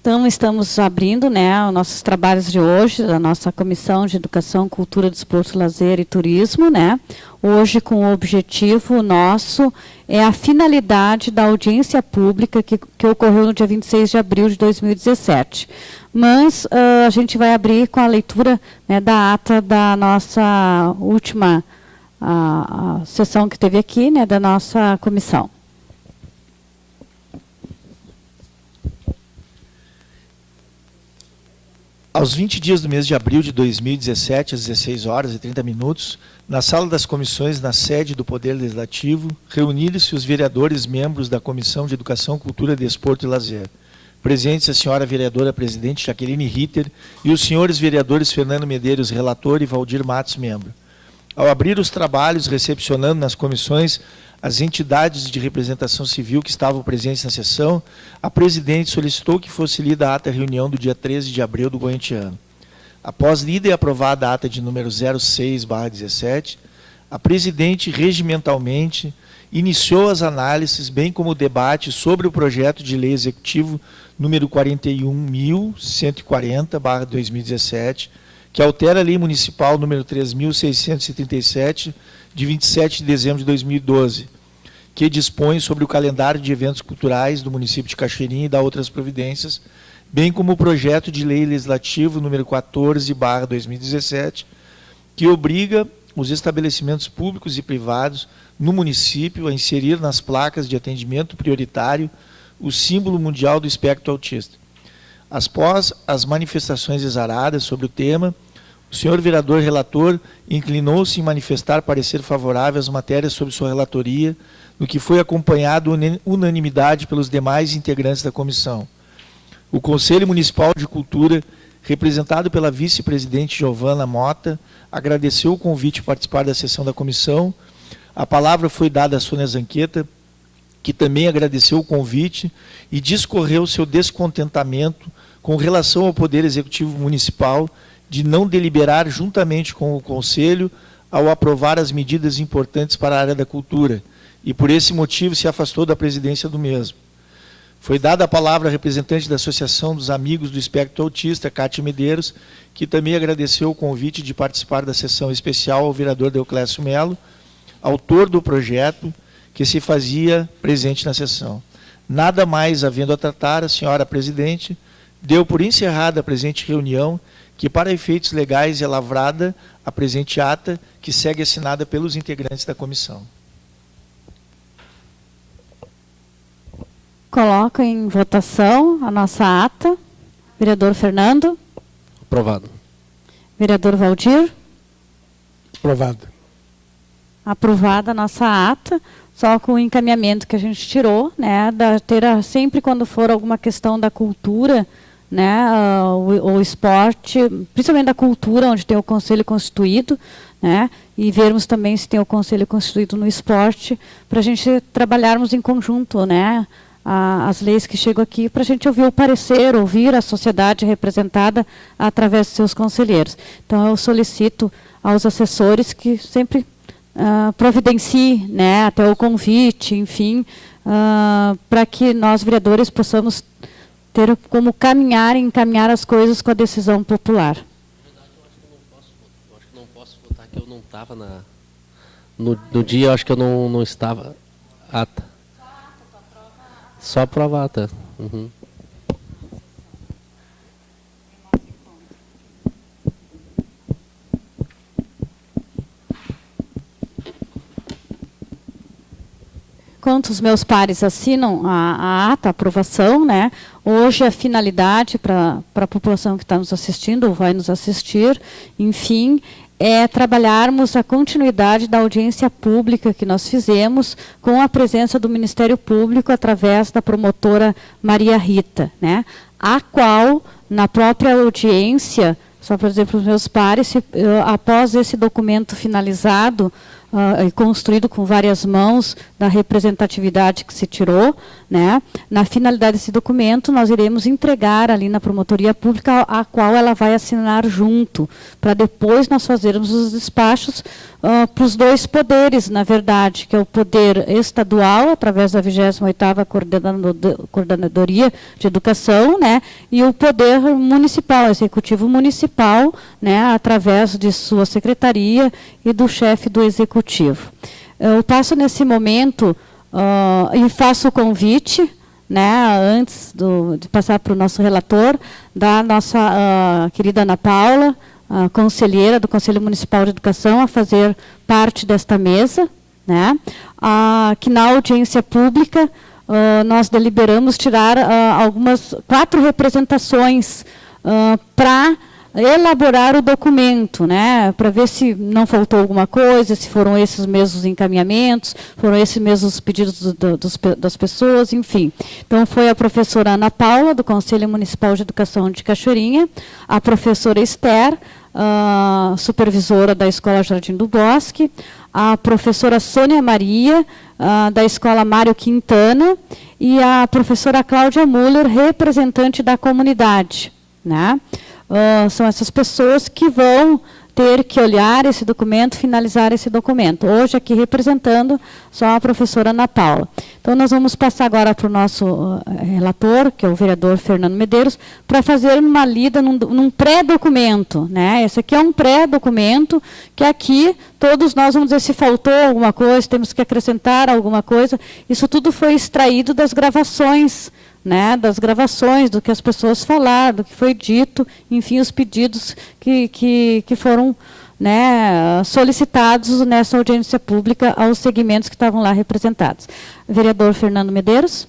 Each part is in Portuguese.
Então, estamos abrindo, né, os nossos trabalhos de hoje, da nossa Comissão de Educação, Cultura, Desporto, Lazer e Turismo, né? Hoje, com o objetivo nosso, é a finalidade da audiência pública que ocorreu no dia 26 de abril de 2017. Mas a gente vai abrir com a leitura, né, da ata da nossa última a sessão que teve aqui, né, da nossa comissão. Aos 20 dias do mês de abril de 2017, às 16 horas e 30 minutos, na sala das comissões, na sede do Poder Legislativo, reuniram-se os vereadores membros da Comissão de Educação, Cultura, Desporto e Lazer. Presentes a senhora vereadora presidente Jaqueline Ritter e os senhores vereadores Fernando Medeiros, relator, e Valdir Matos, membro. Ao abrir os trabalhos, recepcionando nas comissões as entidades de representação civil que estavam presentes na sessão, a presidente solicitou que fosse lida a ata da reunião do dia 13 de abril do corrente ano. Após lida e aprovada a ata de número 06/17, a presidente regimentalmente iniciou as análises, bem como o debate sobre o projeto de lei executivo número 41.140/2017, que altera a lei municipal número 3.637, de 27 de dezembro de 2012, que dispõe sobre o calendário de eventos culturais do município de Cachoeirinha e da outras providências, bem como o projeto de lei legislativo número 14/2017, que obriga os estabelecimentos públicos e privados no município a inserir nas placas de atendimento prioritário o símbolo mundial do espectro autista. Após as manifestações exaradas sobre o tema, o senhor vereador relator inclinou-se em manifestar parecer favorável às matérias sob sua relatoria, no que foi acompanhado unanimidade pelos demais integrantes da comissão. O Conselho Municipal de Cultura, representado pela vice-presidente Giovana Mota, agradeceu o convite para participar da sessão da comissão. A palavra foi dada a Sônia Zanqueta, que também agradeceu o convite e discorreu seu descontentamento com relação ao Poder Executivo Municipal de não deliberar juntamente com o Conselho ao aprovar as medidas importantes para a área da cultura, e por esse motivo se afastou da presidência do mesmo. Foi dada a palavra à representante da Associação dos Amigos do Espectro Autista, Cátia Medeiros, que também agradeceu o convite de participar da sessão especial ao vereador Deoclésio Melo, autor do projeto, que se fazia presente na sessão. Nada mais havendo a tratar, a senhora presidente deu por encerrada a presente reunião, que para efeitos legais é lavrada a presente ata, que segue assinada pelos integrantes da comissão. Coloco em votação a nossa ata. Vereador Fernando. Aprovado. Vereador Valdir. Aprovado. Aprovada a nossa ata, só com o encaminhamento que a gente tirou, né, sempre quando for alguma questão da cultura, né, o esporte, principalmente da cultura, onde tem o Conselho Constituído, né, e vermos também se tem o Conselho Constituído no esporte, para a gente trabalharmos em conjunto, né, as leis que chegam aqui, para a gente ouvir o parecer, ouvir a sociedade representada através de seus conselheiros. Então, eu solicito aos assessores que sempre providenciem, né, até o convite, enfim, para que nós, vereadores, possamos ter como encaminhar as coisas com a decisão popular. Na verdade, eu acho que não posso votar, que eu não estava no dia, eu acho que eu não estava. Ata. Só aprovar a ata. Uhum. Enquanto os meus pares assinam a ata, a aprovação, né, hoje a finalidade para a população que está nos assistindo, ou vai nos assistir, enfim, é trabalharmos a continuidade da audiência pública que nós fizemos com a presença do Ministério Público através da promotora Maria Rita, né, a qual, na própria audiência, só para dizer para os meus pares, após esse documento finalizado, e construído com várias mãos da representatividade que se tirou, né? Na finalidade desse documento, nós iremos entregar ali na promotoria pública, a qual ela vai assinar junto, para depois nós fazermos os despachos para os dois poderes, na verdade, que é o poder estadual, através da 28ª Coordenadoria de Educação, né? E o poder municipal, executivo municipal, né? Através de sua secretaria e do chefe do executivo. Eu passo nesse momento e faço o convite, né, antes de passar para o nosso relator, da nossa querida Ana Paula, conselheira do Conselho Municipal de Educação, a fazer parte desta mesa, né, que na audiência pública nós deliberamos tirar 4 representações para elaborar o documento, né, para ver se não faltou alguma coisa, se foram esses mesmos encaminhamentos, foram esses mesmos pedidos das pessoas, enfim. Então, foi a professora Ana Paula, do Conselho Municipal de Educação de Cachoeirinha, a professora Esther, supervisora da Escola Jardim do Bosque, a professora Sônia Maria, da Escola Mário Quintana, e a professora Cláudia Müller, representante da comunidade, né? São essas pessoas que vão ter que olhar esse documento, finalizar esse documento. Hoje, aqui representando só a professora Ana Paula. Então, nós vamos passar agora para o nosso relator, que é o vereador Fernando Medeiros, para fazer uma lida num pré-documento, né? Esse aqui é um pré-documento, que aqui todos nós vamos dizer se faltou alguma coisa, temos que acrescentar alguma coisa. Isso tudo foi extraído das gravações, né, das gravações, do que as pessoas falaram, do que foi dito, enfim, os pedidos que foram, né, solicitados nessa audiência pública aos segmentos que estavam lá representados. Vereador Fernando Medeiros.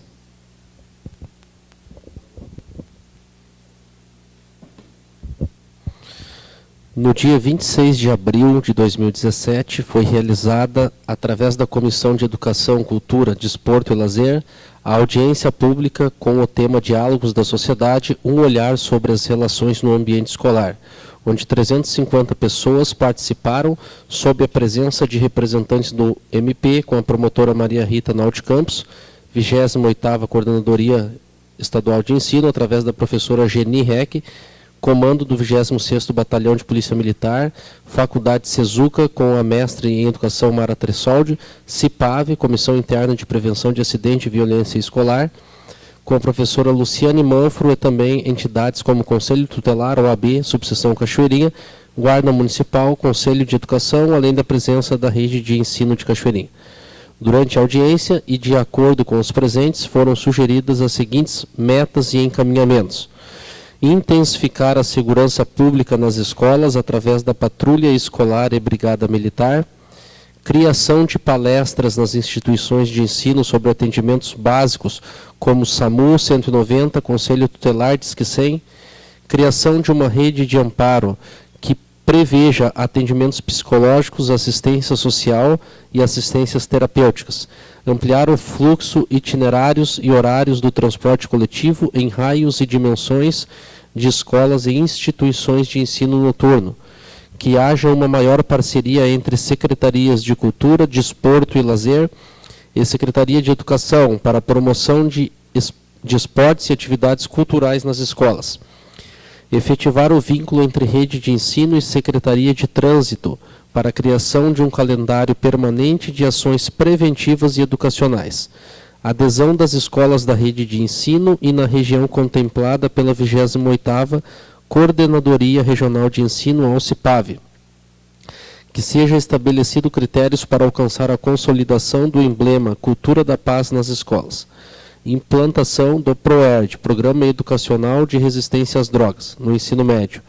No dia 26 de abril de 2017, foi realizada, através da Comissão de Educação, Cultura, Desporto e Lazer, a audiência pública com o tema Diálogos da Sociedade, um olhar sobre as relações no ambiente escolar, onde 350 pessoas participaram, sob a presença de representantes do MP, com a promotora Maria Rita Naut Campos, 28ª Coordenadoria Estadual de Ensino, através da professora Geni Reck, comando do 26º Batalhão de Polícia Militar, Faculdade Sezuca, com a mestre em Educação Mara Tressoldi, CIPAV, Comissão Interna de Prevenção de Acidente e Violência Escolar, com a professora Luciane Manfro e também entidades como Conselho Tutelar, OAB, Subseção Cachoeirinha, Guarda Municipal, Conselho de Educação, além da presença da Rede de Ensino de Cachoeirinha. Durante a audiência e de acordo com os presentes, foram sugeridas as seguintes metas e encaminhamentos: intensificar a segurança pública nas escolas através da patrulha escolar e brigada militar, criação de palestras nas instituições de ensino sobre atendimentos básicos, como SAMU 190, Conselho Tutelar Disque 100, criação de uma rede de amparo que preveja atendimentos psicológicos, assistência social e assistências terapêuticas, ampliar o fluxo, itinerários e horários do transporte coletivo em raios e dimensões de escolas e instituições de ensino noturno, que haja uma maior parceria entre secretarias de Cultura, Desporto e Lazer e Secretaria de Educação para a promoção de esportes e atividades culturais nas escolas. Efetivar o vínculo entre rede de ensino e Secretaria de Trânsito para a criação de um calendário permanente de ações preventivas e educacionais. Adesão das escolas da rede de ensino e na região contemplada pela 28ª Coordenadoria Regional de Ensino ao CIPAV. Que seja estabelecido critérios para alcançar a consolidação do emblema Cultura da Paz nas escolas. Implantação do PROERD, Programa Educacional de Resistência às Drogas, no ensino médio.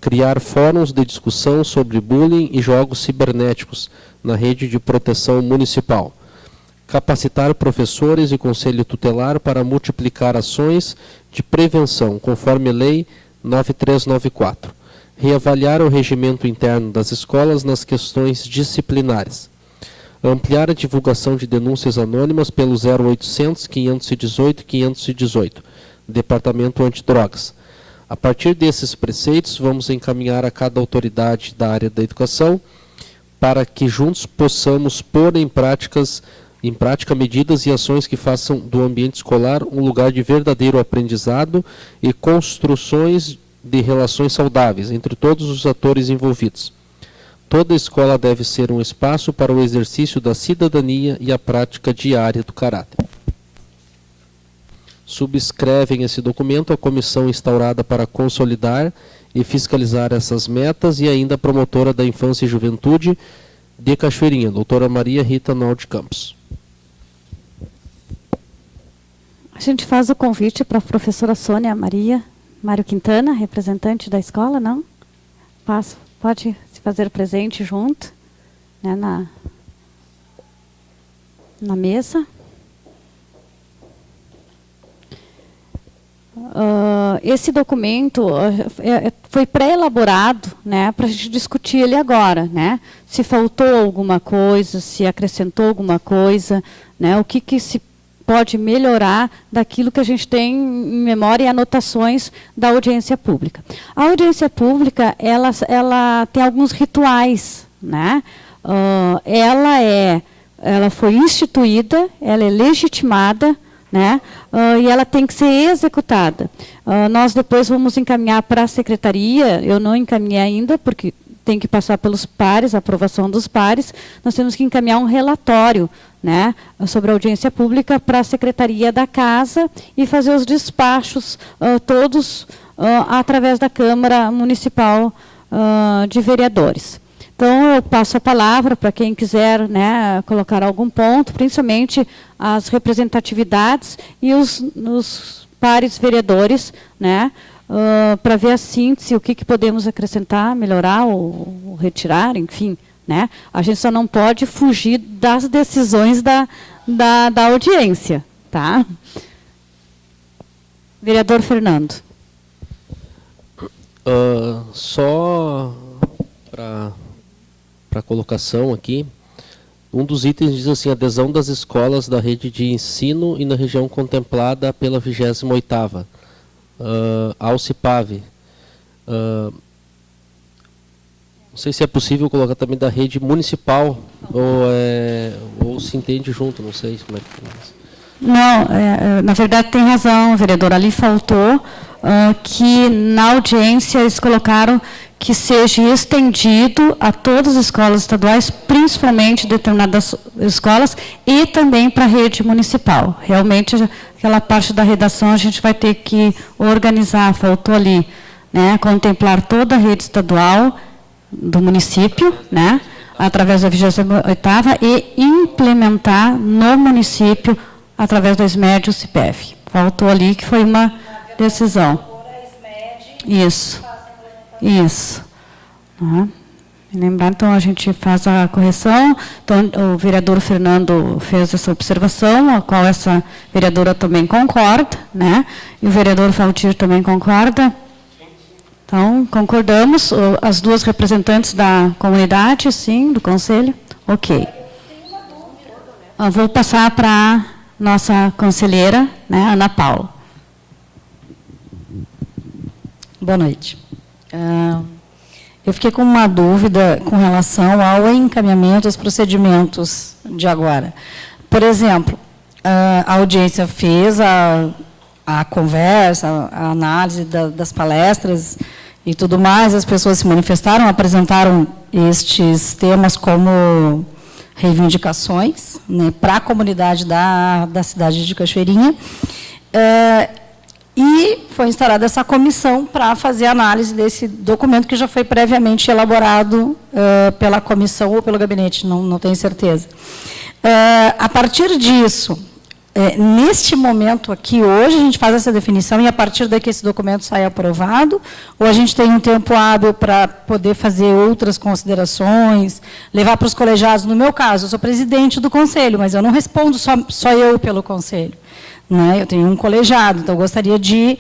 Criar fóruns de discussão sobre bullying e jogos cibernéticos na rede de proteção municipal. Capacitar professores e conselho tutelar para multiplicar ações de prevenção, conforme Lei 9394. Reavaliar o regimento interno das escolas nas questões disciplinares. Ampliar a divulgação de denúncias anônimas pelo 0800 518 518, Departamento Antidrogas. A partir desses preceitos, vamos encaminhar a cada autoridade da área da educação para que juntos possamos pôr em prática medidas e ações que façam do ambiente escolar um lugar de verdadeiro aprendizado e construções de relações saudáveis entre todos os atores envolvidos. Toda escola deve ser um espaço para o exercício da cidadania e a prática diária do caráter. Subscrevem esse documento a comissão instaurada para consolidar e fiscalizar essas metas e ainda a promotora da Infância e Juventude de Cachoeirinha, doutora Maria Rita Naldi Campos. A gente faz o convite para a professora Sônia Mário Quintana, representante da escola, não? Pode se fazer presente junto, né, na mesa. Esse documento foi pré-elaborado, né, para a gente discutir ele agora, né? Se faltou alguma coisa, se acrescentou alguma coisa, né? O que se pode melhorar daquilo que a gente tem em memória e anotações da audiência pública. A audiência pública, ela tem alguns rituais, né? Ela foi instituída, ela é legitimada, né? E ela tem que ser executada. Nós depois vamos encaminhar para a secretaria, eu não encaminhei ainda, porque tem que passar pelos pares, a aprovação dos pares, nós temos que encaminhar um relatório, né, sobre a audiência pública para a Secretaria da Casa e fazer os despachos todos através da Câmara Municipal de Vereadores. Então, eu passo a palavra para quem quiser, né, colocar algum ponto, principalmente as representatividades e os pares vereadores, né, para ver a síntese, o que podemos acrescentar, melhorar ou retirar, enfim. Né? A gente só não pode fugir das decisões da audiência. Tá? Vereador Fernando. Só para colocação aqui, um dos itens diz assim: adesão das escolas da rede de ensino e na região contemplada pela 28ª, ao CIPAV. Não sei se é possível colocar também da rede municipal, ou se entende junto, não sei como é que é. Não, na verdade tem razão, vereador, ali faltou que na audiência eles colocaram que seja estendido a todas as escolas estaduais, principalmente determinadas escolas, e também para a rede municipal. Realmente, aquela parte da redação a gente vai ter que organizar, faltou ali, né, contemplar toda a rede estadual do município, né, através da 28ª, e implementar no município através da SMED e o CIPEF. Faltou ali que foi uma decisão. Isso. Lembrar, então, a gente faz a correção. Então, o vereador Fernando fez essa observação, a qual essa vereadora também concorda, né, e o vereador Valtir também concorda. Então, concordamos, as duas representantes da comunidade, sim, do conselho? Ok. Vou passar para a nossa conselheira, né, Ana Paula. Boa noite. Eu fiquei com uma dúvida com relação ao encaminhamento aos procedimentos de agora. Por exemplo, a audiência fez a conversa, a análise das palestras e tudo mais, as pessoas se manifestaram, apresentaram estes temas como reivindicações, né, para a comunidade da cidade de Cachoeirinha, e foi instaurada essa comissão para fazer a análise desse documento que já foi previamente elaborado pela comissão ou pelo gabinete, não tenho certeza. A partir disso, neste momento aqui, hoje, a gente faz essa definição e, a partir daqui, esse documento sai aprovado, ou a gente tem um tempo hábil para poder fazer outras considerações, levar para os colegiados? No meu caso, eu sou presidente do conselho, mas eu não respondo só eu pelo conselho, né? Eu tenho um colegiado, então eu gostaria de,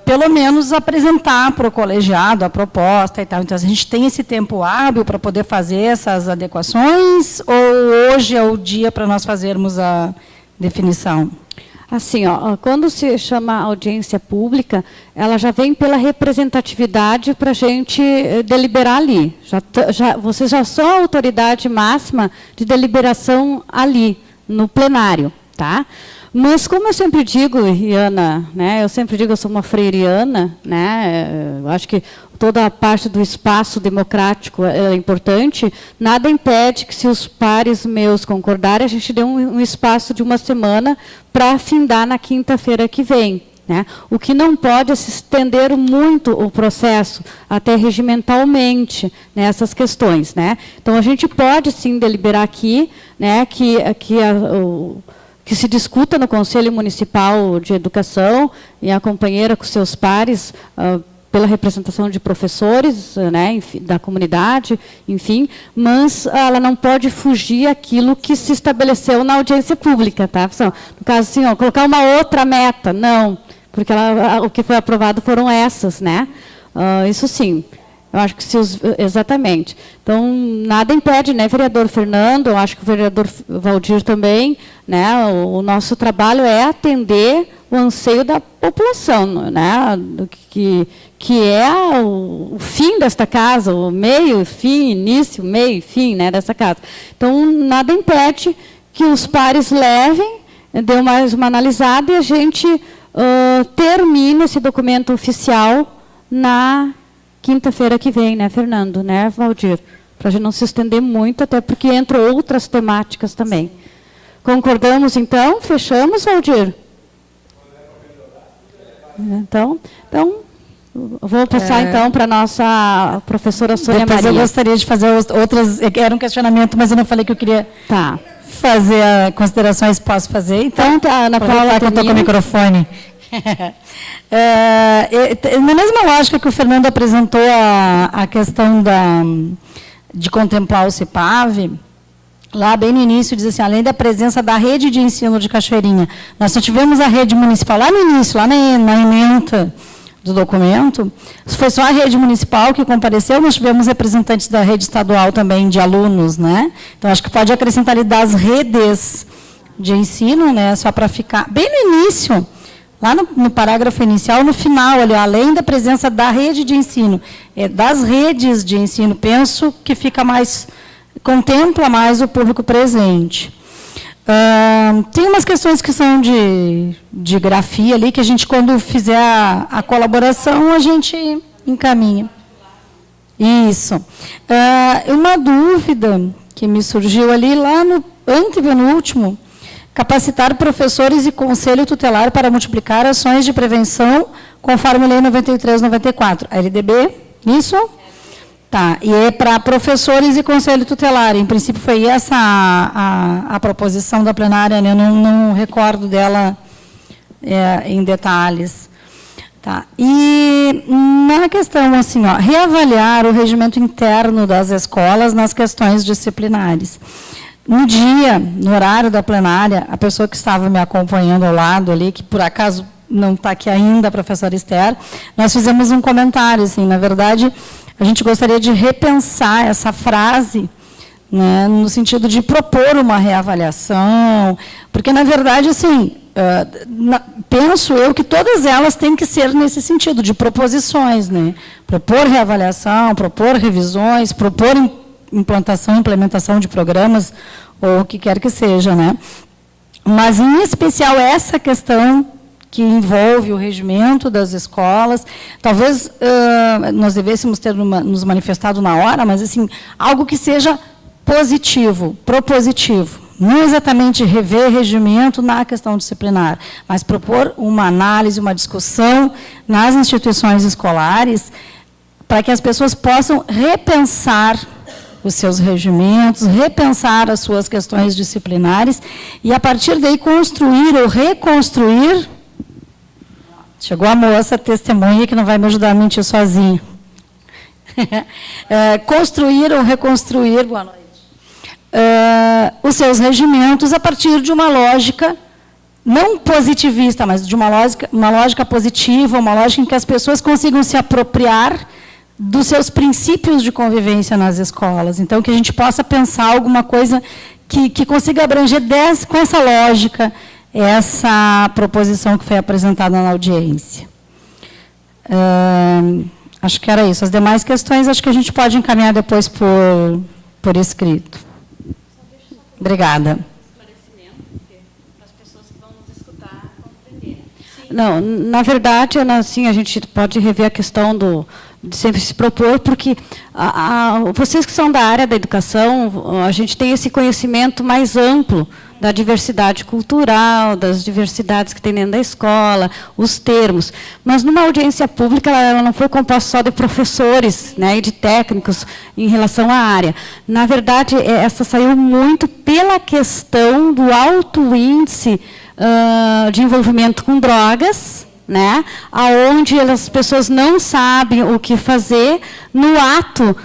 pelo menos, apresentar para o colegiado a proposta e tal. Então, a gente tem esse tempo hábil para poder fazer essas adequações, ou hoje é o dia para nós fazermos a definição? Assim, ó, quando se chama audiência pública, ela já vem pela representatividade para a gente deliberar ali. Vocês já são a autoridade máxima de deliberação ali, no plenário, tá? Mas, como eu sempre digo, Riana, né, eu sou uma freiriana, né, eu acho que toda a parte do espaço democrático é importante, nada impede que, se os pares meus concordarem, a gente dê um espaço de uma semana para afindar na quinta-feira que vem. Né? O que não pode é se estender muito o processo, até regimentalmente, né, essas questões. Né? Então, a gente pode, sim, deliberar aqui, né, que se discuta no Conselho Municipal de Educação e a companheira com seus pares, pela representação de professores, né, enfim, da comunidade, enfim, mas ela não pode fugir aquilo que se estabeleceu na audiência pública. Tá? No caso, assim, ó, colocar uma outra meta, não, porque o que foi aprovado foram essas. Né? Isso sim. Eu acho que exatamente. Então, nada impede, né, vereador Fernando, eu acho que o vereador Valdir também, né, o nosso trabalho é atender o anseio da população, né, que é o fim desta casa, o meio, fim, início, meio, fim, né, dessa casa. Então, nada impede que os pares levem, dê mais uma analisada e a gente termine esse documento oficial na quinta-feira que vem, né, Fernando, né, Valdir? Para a gente não se estender muito, até porque entram outras temáticas também. Concordamos, então? Fechamos, Valdir? Então vou passar, então, para a nossa professora Sônia Depois Maria. Eu gostaria de fazer outras... Era um questionamento, mas eu não falei que eu queria fazer considerações. Posso fazer? Então, Ana Paula, que eu estou com o microfone. Na mesma lógica que o Fernando apresentou a questão de contemplar o CIPAV, lá bem no início diz assim, além da presença da rede de ensino de Cachoeirinha, nós só tivemos a rede municipal lá no início, lá na ementa do documento, foi só a rede municipal que compareceu, nós tivemos representantes da rede estadual também de alunos, né? Então, acho que pode acrescentar ali das redes de ensino, né? Só para ficar bem no início, lá no parágrafo inicial, no final, ali, além da presença da rede de ensino, das redes de ensino, penso que fica mais, contempla mais o público presente. Tem umas questões que são de grafia ali, que a gente, quando fizer a colaboração, a gente encaminha. Isso. Uma dúvida que me surgiu ali, lá no antepenúltimo, capacitar professores e conselho tutelar para multiplicar ações de prevenção, conforme a Lei 93/94. A LDB, isso? Tá. E é para professores e conselho tutelar. Em princípio, foi essa a proposição da plenária, né? Eu não recordo dela em detalhes. Tá. E na questão, assim, ó, reavaliar o regimento interno das escolas nas questões disciplinares. Um dia, no horário da plenária, a pessoa que estava me acompanhando ao lado ali, que por acaso não está aqui ainda, a professora Esther, nós fizemos um comentário, assim, na verdade, a gente gostaria de repensar essa frase, né, no sentido de propor uma reavaliação, porque, na verdade, assim, penso eu que todas elas têm que ser nesse sentido, de proposições, né? Propor reavaliação, propor revisões, propor implementação de programas, ou o que quer que seja, né? Mas, em especial, essa questão que envolve o regimento das escolas, talvez nós devêssemos ter nos manifestado na hora, mas, assim, algo que seja positivo, propositivo. Não exatamente rever regimento na questão disciplinar, mas propor uma análise, uma discussão nas instituições escolares, para que as pessoas possam repensar os seus regimentos, repensar as suas questões disciplinares e, a partir daí, construir ou reconstruir. Chegou a moça testemunha que não vai me ajudar a mentir sozinha. Construir ou reconstruir, boa noite, os seus regimentos a partir de uma lógica não positivista, mas de uma lógica positiva, uma lógica em que as pessoas consigam se apropriar dos seus princípios de convivência nas escolas. Então, que a gente possa pensar alguma coisa que consiga abranger com essa lógica essa proposição que foi apresentada na audiência. Acho que era isso. As demais questões, acho que a gente pode encaminhar depois por escrito. Obrigada. Não, na verdade, assim, a gente pode rever a questão de sempre se propor, porque vocês que são da área da educação, a gente tem esse conhecimento mais amplo da diversidade cultural, das diversidades que tem dentro da escola, os termos. Mas, numa audiência pública, ela não foi composta só de professores, né, e de técnicos em relação à área. Na verdade, essa saiu muito pela questão do alto índice de envolvimento com drogas, né, aonde as pessoas não sabem o que fazer no ato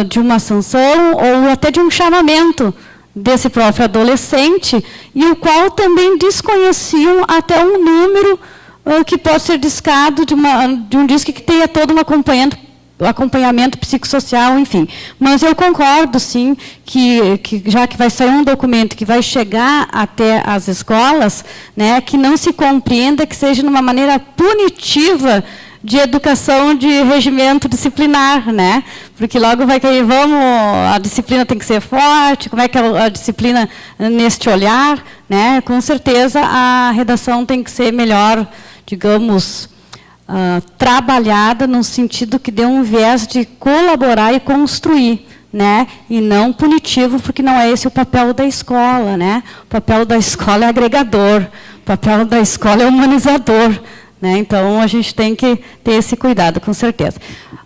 de uma sanção ou até de um chamamento desse próprio adolescente, e o qual também desconheciam até um número que pode ser discado de um disque que tenha todo um acompanhamento psicossocial, enfim. Mas eu concordo, sim, que já que vai sair um documento que vai chegar até as escolas, né, que não se compreenda que seja de uma maneira punitiva de educação de regimento disciplinar, né? Porque logo vai cair, a disciplina tem que ser forte, como é que é a disciplina neste olhar, né? Com certeza a redação tem que ser melhor, digamos, trabalhada no sentido que dê um viés de colaborar e construir, né? E não punitivo, porque não é esse o papel da escola, né? O papel da escola é agregador, o papel da escola é humanizador, né? Então, a gente tem que ter esse cuidado, com certeza.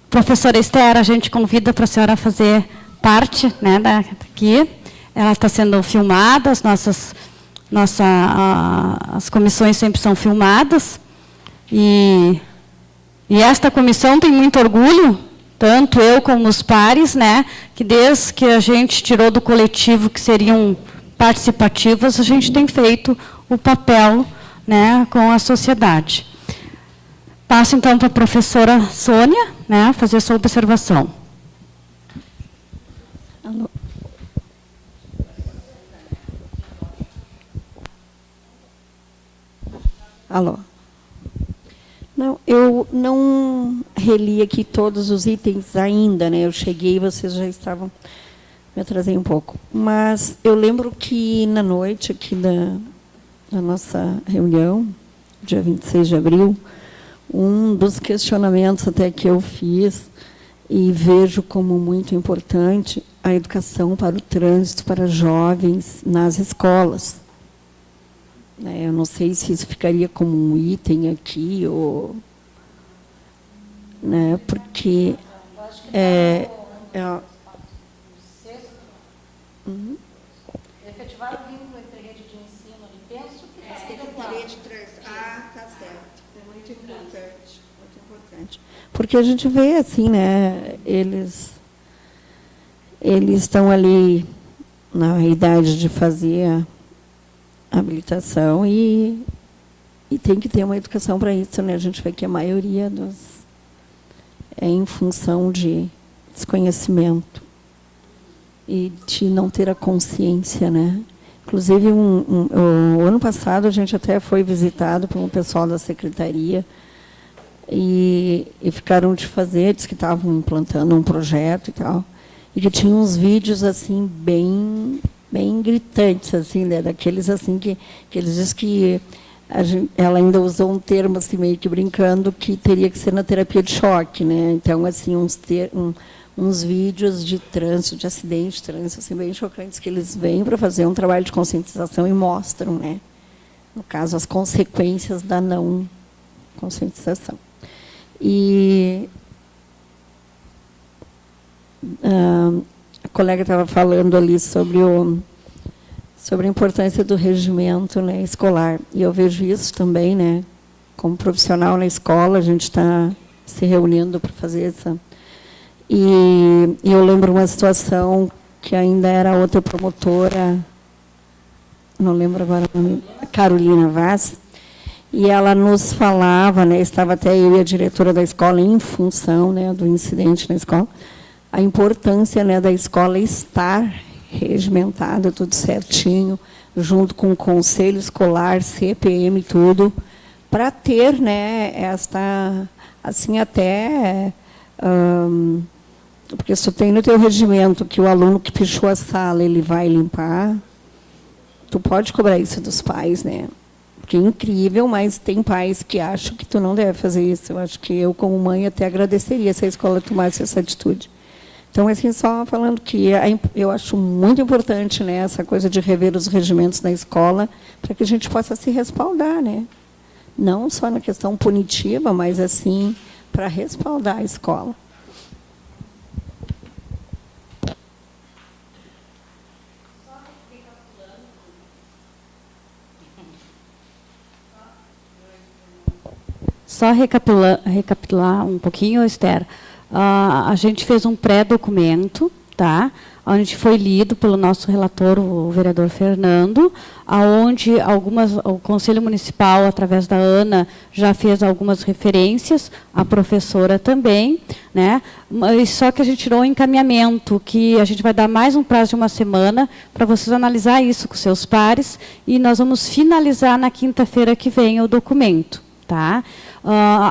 Professora Esther, a gente convida para a senhora fazer parte, né, daqui. Ela está sendo filmada, as comissões sempre são filmadas. E esta comissão tem muito orgulho, tanto eu como os pares, né, que desde que a gente tirou do coletivo que seriam participativas, a gente tem feito o papel, né, com a sociedade. Passo, então, para a professora Sônia, né, fazer a sua observação. Alô. Alô. Não, eu não reli aqui todos os itens ainda, né? Eu cheguei e vocês já estavam... Me atrasei um pouco. Mas eu lembro que, na noite aqui da nossa reunião, dia 26 de abril, um dos questionamentos até que eu fiz e vejo como muito importante a educação para o trânsito para jovens nas escolas. Eu não sei se isso ficaria como um item aqui, ou, né, porque Efetivar o vínculo entre rede de ensino e penso que tá certo. É muito importante, muito importante. Porque a gente vê assim, né, eles estão ali na idade de fazer habilitação e tem que ter uma educação para isso, né? A gente vê que a maioria é em função de desconhecimento e de não ter a consciência, né? Inclusive, o ano passado, a gente até foi visitado por um pessoal da secretaria e ficaram de fazer, diz que estavam implantando um projeto e tal, e que tinha uns vídeos assim bem gritantes, assim, né, daqueles assim que eles dizem que ela ainda usou um termo assim meio que brincando que teria que ser na terapia de choque, né? Então, assim, uns vídeos de trânsito, de acidente de trânsito, assim, bem chocantes, que eles vêm para fazer um trabalho de conscientização e mostram, né, no caso, as consequências da não conscientização. E a colega estava falando ali sobre a importância do regimento, né, escolar. E eu vejo isso também, né, como profissional na escola, a gente está se reunindo para fazer essa... E eu lembro uma situação que ainda era outra promotora, não lembro agora o nome, Carolina Vaz, e ela nos falava, né, estava até eu e a diretora da escola em função, né, do incidente na escola, a importância, né, da escola estar regimentado, tudo certinho, junto com o conselho escolar, CPM, tudo, para ter, né, esta, assim, até, porque se tu tem no teu regimento que o aluno que pichou a sala, ele vai limpar, tu pode cobrar isso dos pais, né? Porque é incrível, mas tem pais que acham que tu não deve fazer isso. Eu acho que eu, como mãe, até agradeceria se a escola tomasse essa atitude. Então, assim, só falando que eu acho muito importante, né, essa coisa de rever os regimentos na escola, para que a gente possa se respaldar, né? Não só na questão punitiva, mas, assim, para respaldar a escola. Só recapitular um pouquinho, Esther. A gente fez um pré-documento, tá? Onde foi lido pelo nosso relator, o vereador Fernando, aonde o Conselho Municipal, através da Ana, já fez algumas referências, a professora também, né? Mas só que a gente tirou um encaminhamento, que a gente vai dar mais um prazo de uma semana para vocês analisar isso com seus pares, e nós vamos finalizar na quinta-feira que vem o documento, tá?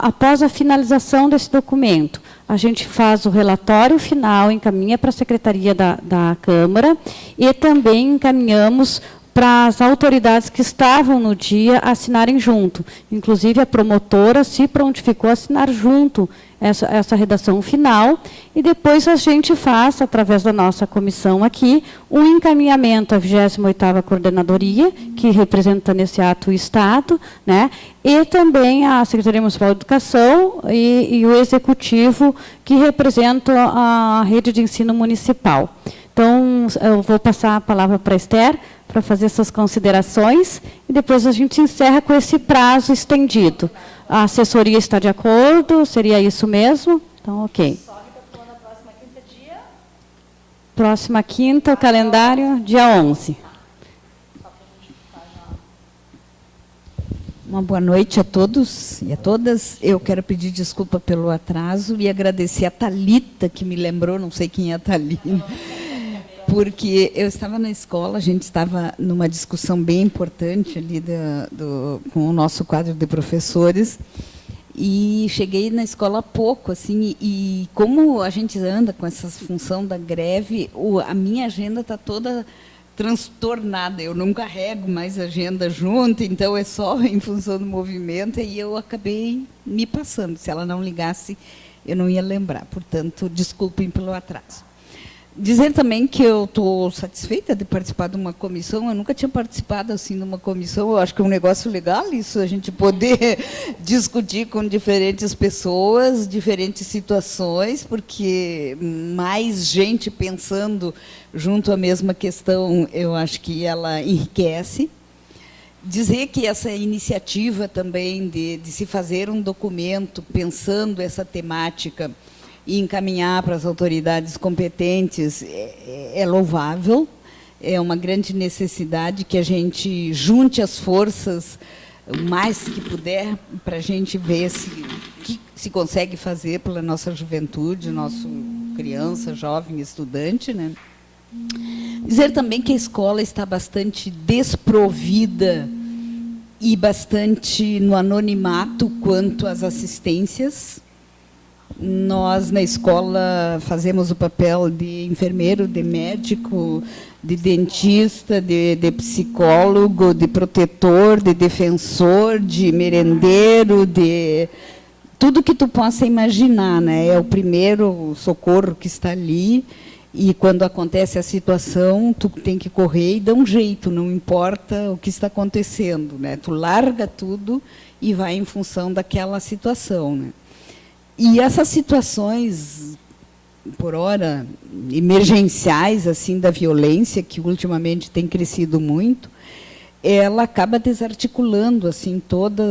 Após a finalização desse documento, a gente faz o relatório final, encaminha para a Secretaria da Câmara e também encaminhamos para as autoridades que estavam no dia assinarem junto. Inclusive, a promotora se prontificou a assinar junto essa redação final, e depois a gente faz, através da nossa comissão aqui, um encaminhamento à 28ª Coordenadoria, que representa nesse ato o Estado, né, e também a Secretaria Municipal de Educação e o Executivo, que representa a rede de ensino municipal. Então, eu vou passar a palavra para a Esther, para fazer essas considerações, e depois a gente encerra com esse prazo estendido. A assessoria está de acordo? Seria isso mesmo? Então, ok. Próxima quinta, o calendário, dia 11. Uma boa noite a todos e a todas. Eu quero pedir desculpa pelo atraso e agradecer a Thalita, que me lembrou, não sei quem é a Thalita, porque eu estava na escola, a gente estava numa discussão bem importante ali com o nosso quadro de professores, e cheguei na escola há pouco, assim, e como a gente anda com essa função da greve, a minha agenda está toda transtornada, eu não carrego mais agenda junto, então é só em função do movimento, e eu acabei me passando. Se ela não ligasse, eu não ia lembrar. Portanto, desculpem pelo atraso. Dizer também que eu estou satisfeita de participar de uma comissão. Eu nunca tinha participado assim de uma comissão. Eu acho que é um negócio legal isso, a gente poder discutir com diferentes pessoas, diferentes situações, porque mais gente pensando junto à mesma questão, eu acho que ela enriquece. Dizer que essa iniciativa também de se fazer um documento pensando essa temática e encaminhar para as autoridades competentes é louvável, é uma grande necessidade que a gente junte as forças o mais que puder para a gente ver o que se consegue fazer pela nossa juventude, nosso criança, jovem, estudante, né? Dizer também que a escola está bastante desprovida e bastante no anonimato quanto às assistências. Nós, na escola, fazemos o papel de enfermeiro, de médico, de dentista, de psicólogo, de protetor, de defensor, de merendeiro, de tudo que tu possa imaginar, né? É o primeiro socorro que está ali, e quando acontece a situação, tu tem que correr e dar um jeito, não importa o que está acontecendo, né? Tu larga tudo e vai em função daquela situação, né? E essas situações, por ora, emergenciais assim da violência, que ultimamente tem crescido muito, ela acaba desarticulando assim todo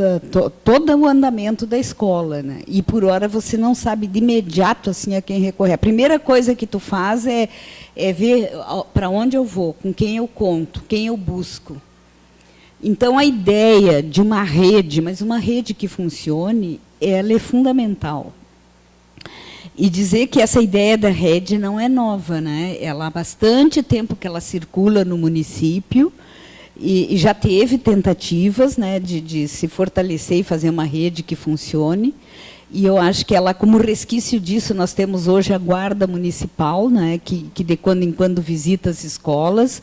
o andamento da escola, né? E por hora você não sabe de imediato assim a quem recorrer. A primeira coisa que tu faz é ver para onde eu vou, com quem eu conto, quem eu busco. Então a ideia de uma rede, mas uma rede que funcione, ela é fundamental. E dizer que essa ideia da rede não é nova, né? Ela há bastante tempo que ela circula no município e já teve tentativas, né, de se fortalecer e fazer uma rede que funcione. E eu acho que ela, como resquício disso, nós temos hoje a Guarda Municipal, né, que de quando em quando visita as escolas,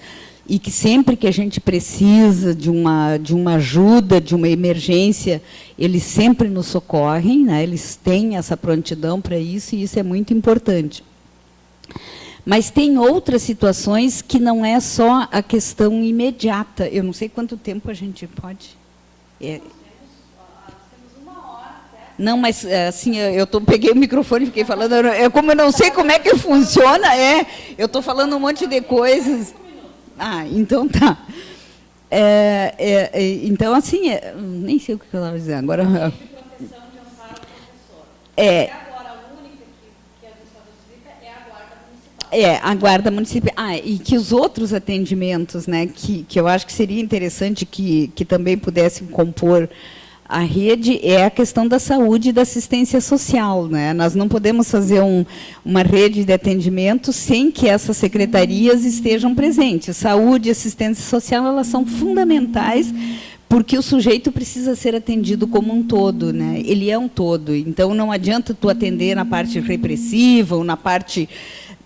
e que sempre que a gente precisa de uma ajuda, de uma emergência, eles sempre nos socorrem, né? Eles têm essa prontidão para isso, e isso é muito importante. Mas tem outras situações que não é só a questão imediata. Eu não sei quanto tempo a gente pode... Não, mas assim, peguei o microfone e fiquei falando, como eu não sei como é que funciona, eu estou falando um monte de coisas... Ah, então tá. Então, assim, nem sei o que eu estava dizendo agora. A Guarda Municipal. E que os outros atendimentos, né, que eu acho que seria interessante que também pudessem compor a rede, é a questão da saúde e da assistência social, né? Nós não podemos fazer uma rede de atendimento sem que essas secretarias estejam presentes. Saúde e assistência social, elas são fundamentais, porque o sujeito precisa ser atendido como um todo, né? Ele é um todo. Então, não adianta tu atender na parte repressiva ou na parte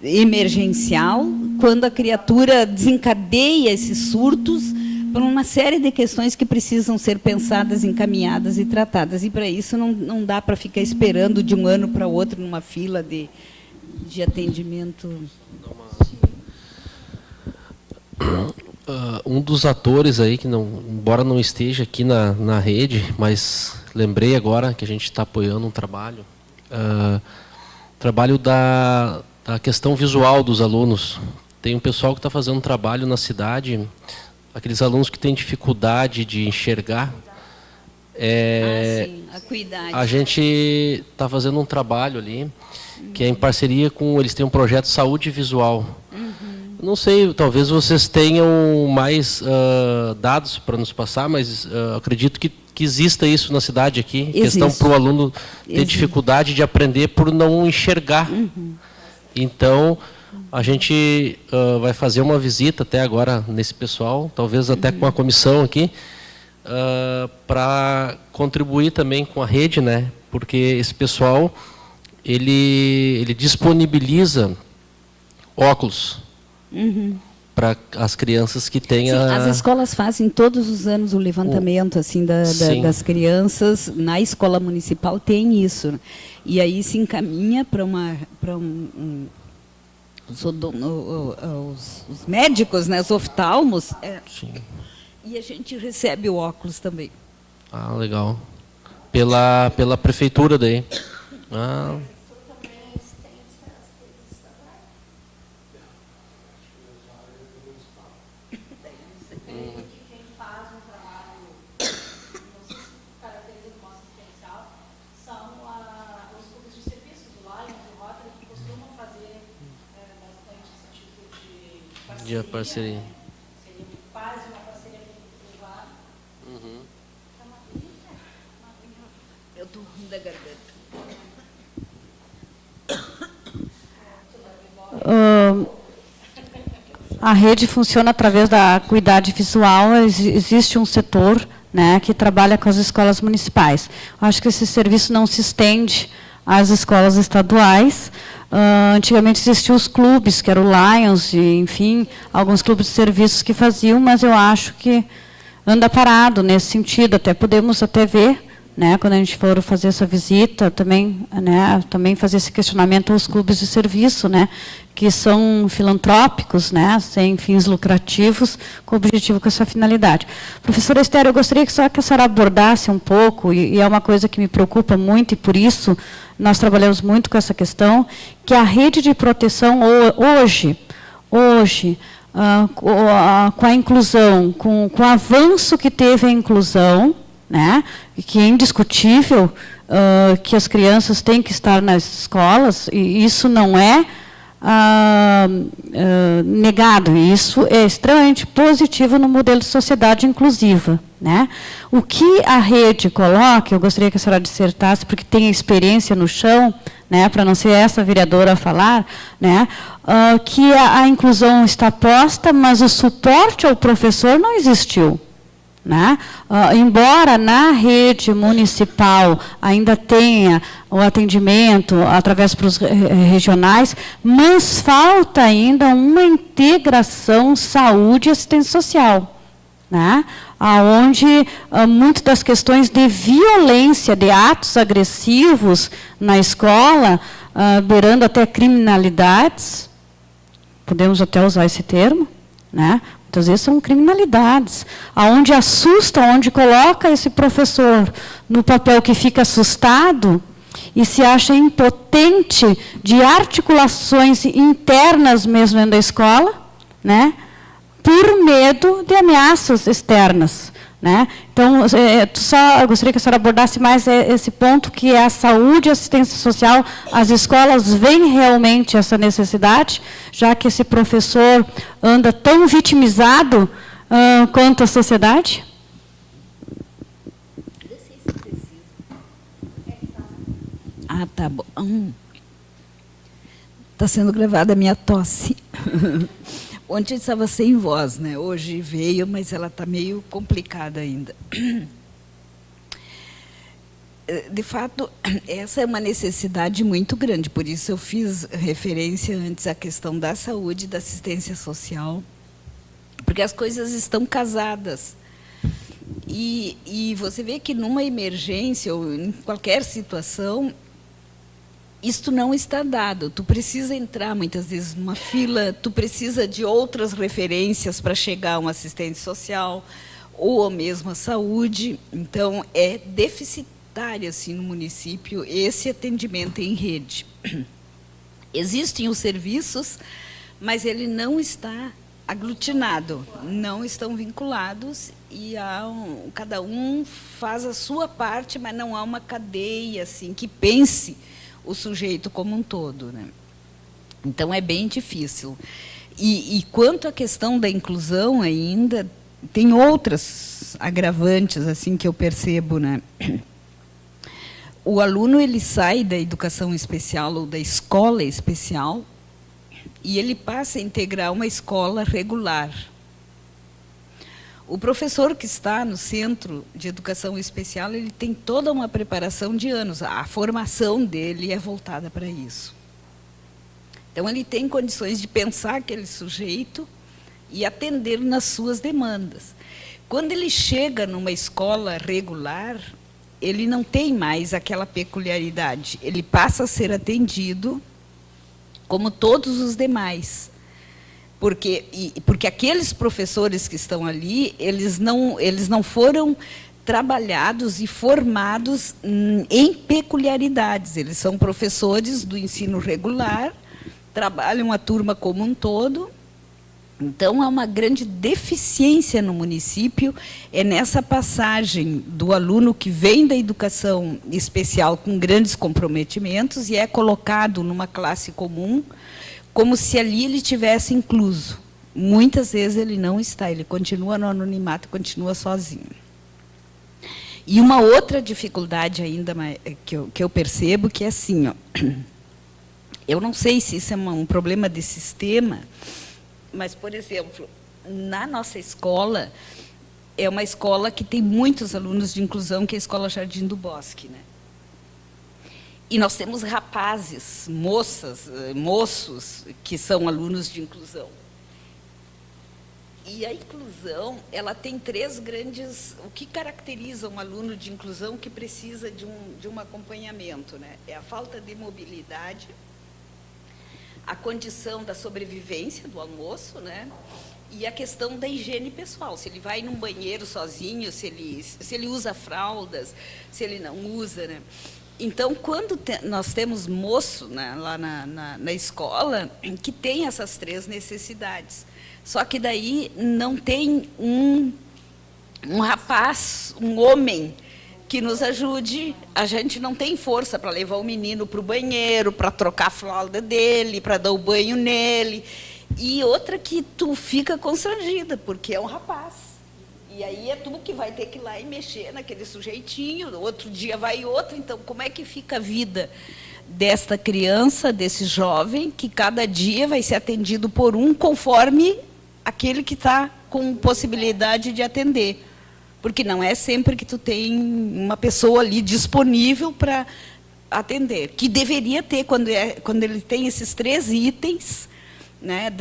emergencial, quando a criatura desencadeia esses surtos por uma série de questões que precisam ser pensadas, encaminhadas e tratadas. E, para isso, não dá para ficar esperando de um ano para o outro numa fila de atendimento. Um dos atores aí, que embora não esteja aqui na rede, mas lembrei agora que a gente está apoiando um trabalho, trabalho da questão visual dos alunos. Tem um pessoal que está fazendo um trabalho na cidade, aqueles alunos que têm dificuldade de enxergar. Sim, a acuidade. A gente está fazendo um trabalho ali, que é em parceria com... Eles têm um projeto Saúde Visual. Não sei, talvez vocês tenham mais dados para nos passar, mas acredito que exista isso na cidade aqui. Existe. Questão para o aluno ter dificuldade de aprender por não enxergar. Então, a gente vai fazer uma visita até agora nesse pessoal, talvez até com a comissão aqui, para contribuir também com a rede, né? Porque esse pessoal, ele disponibiliza óculos para as crianças que têm As escolas fazem todos os anos o levantamento assim, das crianças. Na escola municipal tem isso. E aí se encaminha para os médicos, né, os oftalmos, e a gente recebe o óculos também. Legal. Pela prefeitura daí. De parceria. Seria quase uma parceria privada. Eu estou ruim da garganta. A rede funciona através da acuidade visual. Existe um setor, né, que trabalha com as escolas municipais. Acho que esse serviço não se estende às escolas estaduais. Antigamente existiam os clubes, que eram o Lions, e, enfim, alguns clubes de serviços que faziam, mas eu acho que anda parado nesse sentido. Podemos ver, né, quando a gente for fazer essa visita, também fazer esse questionamento aos clubes de serviço, né, que são filantrópicos, né, sem fins lucrativos, com o objetivo, com essa finalidade. Professora Esther, eu gostaria que a senhora abordasse um pouco, e é uma coisa que me preocupa muito, e por isso nós trabalhamos muito com essa questão, que a rede de proteção hoje com a inclusão, com o avanço que teve a inclusão, né, que é indiscutível que as crianças têm que estar nas escolas, e isso não é negado. E isso é extremamente positivo no modelo de sociedade inclusiva, né? O que a rede coloca, eu gostaria que a senhora dissertasse, porque tem experiência no chão, né, para não ser essa vereadora a falar, né, que a inclusão está posta, mas o suporte ao professor não existiu. Né? Embora na rede municipal ainda tenha o atendimento através dos regionais, mas falta ainda uma integração saúde e assistência social, né? Onde muitas das questões de violência, de atos agressivos na escola, beirando até criminalidades, podemos até usar esse termo, né? Muitas vezes são criminalidades, aonde assusta, onde coloca esse professor no papel que fica assustado e se acha impotente de articulações internas mesmo dentro da escola, né, por medo de ameaças externas. Né? Então, eu gostaria que a senhora abordasse mais esse ponto, que é a saúde e assistência social. As escolas veem realmente essa necessidade, já que esse professor anda tão vitimizado quanto a sociedade? Ah, tá bom. Está sendo gravada a minha tosse. Ontem estava sem voz, né? Hoje veio, mas ela está meio complicada ainda. De fato, essa é uma necessidade muito grande, por isso eu fiz referência antes à questão da saúde e da assistência social, porque as coisas estão casadas. E você vê que numa emergência ou em qualquer situação, isto não está dado. Tu precisa entrar, muitas vezes, numa fila, tu precisa de outras referências para chegar a uma assistente social ou mesmo a saúde. Então, é deficitário, assim, no município, esse atendimento em rede. Existem os serviços, mas ele não está aglutinado, não estão vinculados, e cada um faz a sua parte, mas não há uma cadeia assim, que pense o sujeito como um todo, né? Então, é bem difícil. E quanto à questão da inclusão ainda, tem outras agravantes assim que eu percebo, né? O aluno, ele sai da educação especial ou da escola especial e ele passa a integrar uma escola regular. O professor que está no centro de educação especial, ele tem toda uma preparação de anos. A formação dele é voltada para isso. Então, ele tem condições de pensar aquele sujeito e atender nas suas demandas. Quando ele chega numa escola regular, ele não tem mais aquela peculiaridade. Ele passa a ser atendido como todos os demais. Porque aqueles professores que estão ali, eles não foram trabalhados e formados em peculiaridades. Eles são professores do ensino regular, trabalham a turma como um todo. Então, há uma grande deficiência no município, é nessa passagem do aluno que vem da educação especial com grandes comprometimentos e é colocado numa classe comum, como se ali ele tivesse incluso. Muitas vezes ele não está, ele continua no anonimato, continua sozinho. E uma outra dificuldade ainda que eu percebo, que é assim, ó, eu não sei se isso é um problema de sistema, mas, por exemplo, na nossa escola, é uma escola que tem muitos alunos de inclusão, que é a Escola Jardim do Bosque, né? E nós temos rapazes, moças, moços, que são alunos de inclusão. E a inclusão, ela tem três grandes... O que caracteriza um aluno de inclusão que precisa de um acompanhamento, né? É a falta de mobilidade, a condição da sobrevivência do almoço, né? E a questão da higiene pessoal, se ele vai num banheiro sozinho, se ele usa fraldas, se ele não usa, né? Então, quando nós temos moço, né, lá na escola, que tem essas três necessidades, só que daí não tem um rapaz, um homem, que nos ajude. A gente não tem força para levar o menino para o banheiro, para trocar a fralda dele, para dar o banho nele. E outra que tu fica constrangida, porque é um rapaz. E aí é tu que vai ter que ir lá e mexer naquele sujeitinho, outro dia vai outro. Então, como é que fica a vida desta criança, desse jovem, que cada dia vai ser atendido por um, conforme aquele que está com possibilidade de atender? Porque não é sempre que tu tem uma pessoa ali disponível para atender, que deveria ter quando ele tem esses 3 itens, né,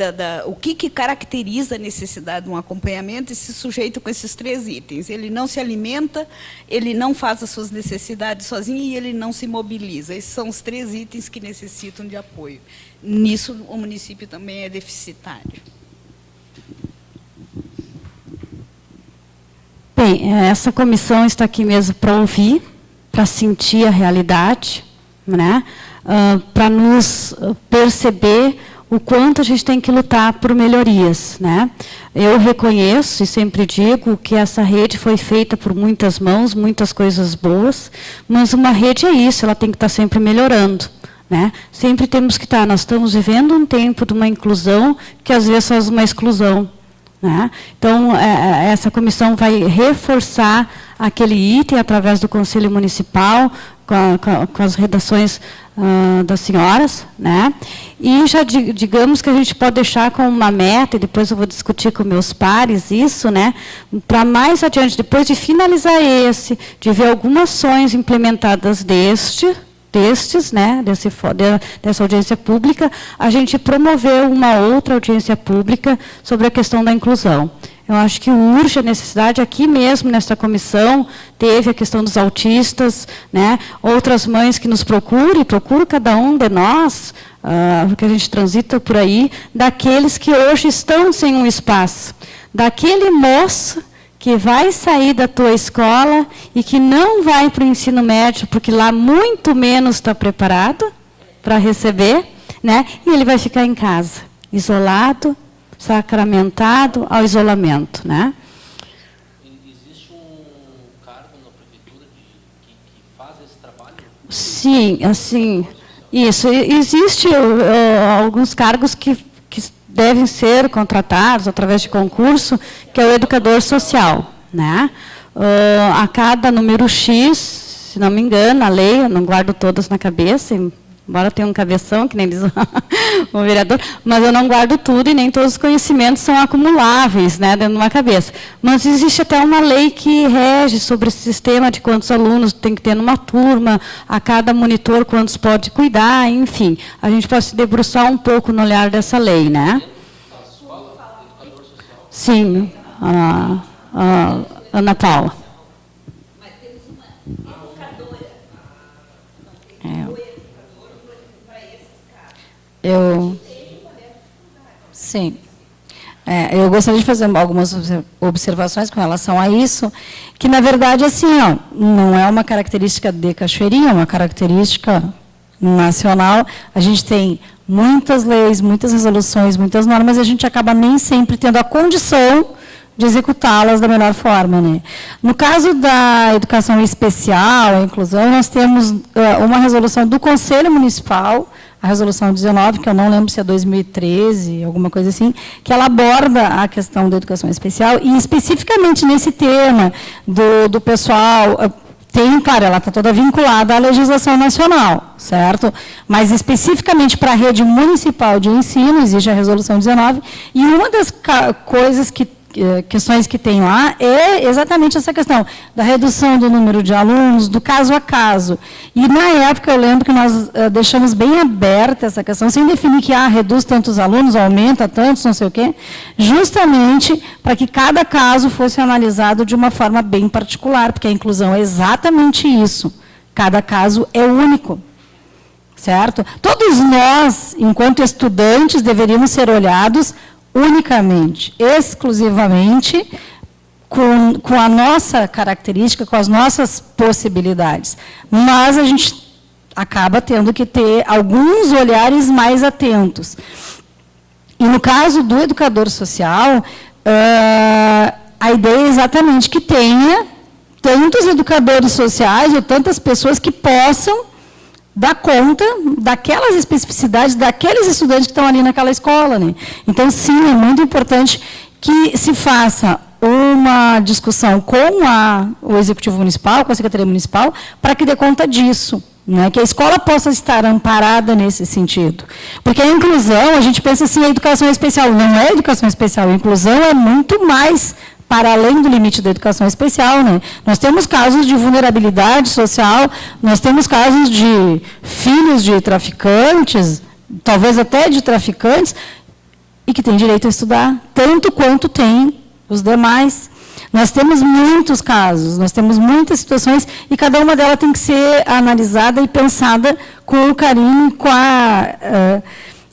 o que caracteriza a necessidade de um acompanhamento, esse sujeito com esses 3 itens. Ele não se alimenta, ele não faz as suas necessidades sozinho e ele não se mobiliza. Esses são os 3 itens que necessitam de apoio. Nisso, o município também é deficitário. Bem, essa comissão está aqui mesmo para ouvir, para sentir a realidade, né? Para nos perceber o quanto a gente tem que lutar por melhorias, né? Eu reconheço e sempre digo que essa rede foi feita por muitas mãos, muitas coisas boas, mas uma rede é isso, ela tem que estar sempre melhorando, né? Sempre temos que estar, nós estamos vivendo um tempo de uma inclusão que às vezes faz uma exclusão, né? Então, essa comissão vai reforçar aquele item através do Conselho Municipal, com as redações das senhoras, né? E já digamos que a gente pode deixar como uma meta, e depois eu vou discutir com meus pares isso, né? Para mais adiante, depois de finalizar de ver algumas ações implementadas destes, né, dessa audiência pública, a gente promover uma outra audiência pública sobre a questão da inclusão. Eu acho que urge a necessidade, aqui mesmo, nesta comissão, teve a questão dos autistas, né, outras mães que nos procuram cada um de nós, porque a gente transita por aí, daqueles que hoje estão sem um espaço, daquele moço que vai sair da tua escola e que não vai para o ensino médio, porque lá muito menos está preparado para receber, né? E ele vai ficar em casa, isolado, sacramentado ao isolamento, né? Existe um cargo na prefeitura que faz esse trabalho? Sim, assim, isso. Existe alguns cargos que devem ser contratados através de concurso, que é o educador social, né? A cada número X, se não me engano, a lei, eu não guardo todas na cabeça, embora tenha um cabeção, que nem diz o vereador, mas eu não guardo tudo e nem todos os conhecimentos são acumuláveis, né, dentro de uma cabeça. Mas existe até uma lei que rege sobre esse sistema de quantos alunos tem que ter numa turma, a cada monitor quantos pode cuidar, enfim. A gente pode se debruçar um pouco no olhar dessa lei, né? Sim, Ana Paula. Mas temos uma educadora. Sim. Eu gostaria de fazer algumas observações com relação a isso, que, na verdade, assim, ó, não é uma característica de Cachoeirinha, é uma característica nacional. A gente tem muitas leis, muitas resoluções, muitas normas, e a gente acaba nem sempre tendo a condição de executá-las da melhor forma, né? No caso da educação especial, a inclusão, nós temos uma resolução do Conselho Municipal, a resolução 19, que eu não lembro se é 2013, alguma coisa assim, que ela aborda a questão da educação especial, e especificamente nesse tema do pessoal, claro, ela está toda vinculada à legislação nacional, certo? Mas especificamente para a rede municipal de ensino, existe a resolução 19, e uma das questões que tem lá é exatamente essa questão da redução do número de alunos, do caso a caso. E, na época, eu lembro que nós deixamos bem aberta essa questão, sem definir que reduz tantos alunos, aumenta tantos, não sei o quê, justamente para que cada caso fosse analisado de uma forma bem particular, porque a inclusão é exatamente isso. Cada caso é único. Certo? Todos nós, enquanto estudantes, deveríamos ser olhados unicamente, exclusivamente, com a nossa característica, com as nossas possibilidades. Mas a gente acaba tendo que ter alguns olhares mais atentos. E, no caso do educador social, a ideia é exatamente que tenha tantos educadores sociais ou tantas pessoas que possam dar conta daquelas especificidades daqueles estudantes que estão ali naquela escola, né? Então, sim, é muito importante que se faça uma discussão com o Executivo Municipal, com a Secretaria Municipal, para que dê conta disso, né? Que a escola possa estar amparada nesse sentido. Porque a inclusão, a gente pensa assim, a educação especial. Não é educação especial, a inclusão é muito mais para além do limite da educação especial, né? Nós temos casos de vulnerabilidade social, nós temos casos de filhos de traficantes, talvez até de traficantes, e que têm direito a estudar, tanto quanto têm os demais. Nós temos muitos casos, nós temos muitas situações, e cada uma delas tem que ser analisada e pensada com o carinho, com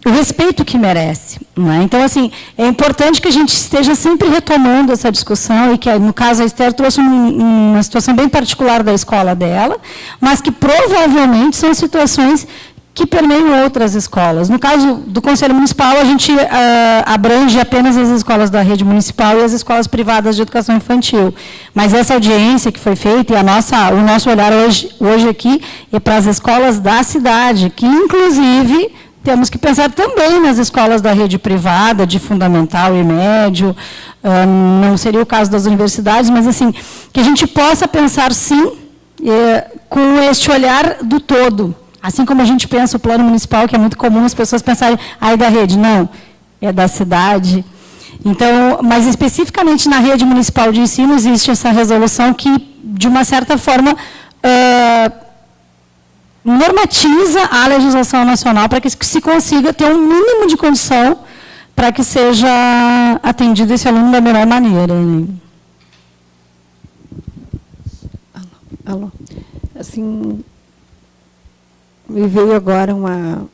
o respeito que merece. Né? Então, assim, é importante que a gente esteja sempre retomando essa discussão, e que, no caso, a Esther trouxe uma situação bem particular da escola dela, mas que provavelmente são situações que permeiam outras escolas. No caso do Conselho Municipal, a gente abrange apenas as escolas da rede municipal e as escolas privadas de educação infantil. Mas essa audiência que foi feita, e o nosso olhar hoje aqui é para as escolas da cidade, que, inclusive, temos que pensar também nas escolas da rede privada, de fundamental e médio, não seria o caso das universidades, mas, assim, que a gente possa pensar, sim, com este olhar do todo. Assim como a gente pensa o plano municipal, que é muito comum as pessoas pensarem, é da rede. Não, é da cidade. Então, mas especificamente na rede municipal de ensino, existe essa resolução que, de uma certa forma, normatiza a legislação nacional para que se consiga ter um mínimo de condição para que seja atendido esse aluno da melhor maneira. Né? Alô. Assim, me veio agora uma